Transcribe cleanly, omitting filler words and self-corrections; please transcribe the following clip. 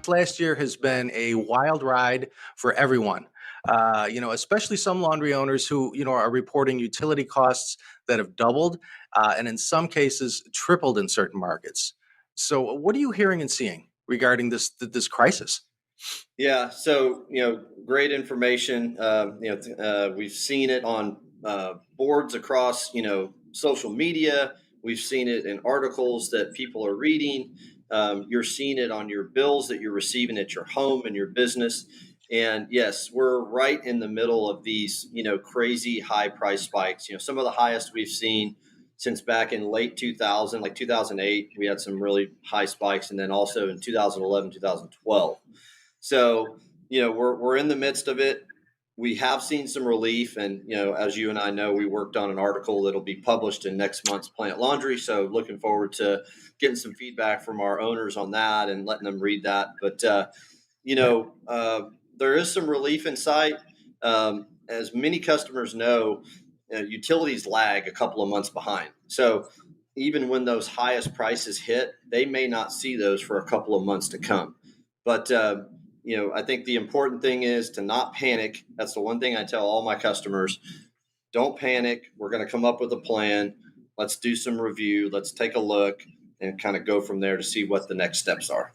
last year has been a wild ride for everyone. Especially some laundry owners who, are reporting utility costs that have doubled, and in some cases tripled in certain markets. So what are you hearing and seeing regarding this crisis? Yeah, so great information. We've seen it on boards across social media. We've seen it in articles that people are reading. You're seeing it on your bills that you're receiving at your home and your business. And yes, we're right in the middle of these crazy high price spikes. Some of the highest we've seen since back in late 2000, like 2008. We had some really high spikes, and then also in 2011, 2012. So, we're in the midst of it. We have seen some relief. And, as you and I know, we worked on an article that'll be published in next month's Planet Laundry. So looking forward to getting some feedback from our owners on that and letting them read that. But, there is some relief in sight. As many customers know, utilities lag a couple of months behind. So even when those highest prices hit, they may not see those for a couple of months to come. But, I think the important thing is to not panic. That's the one thing I tell all my customers. Don't panic. We're going to come up with a plan. Let's do some review. Let's take a look and kind of go from there to see what the next steps are.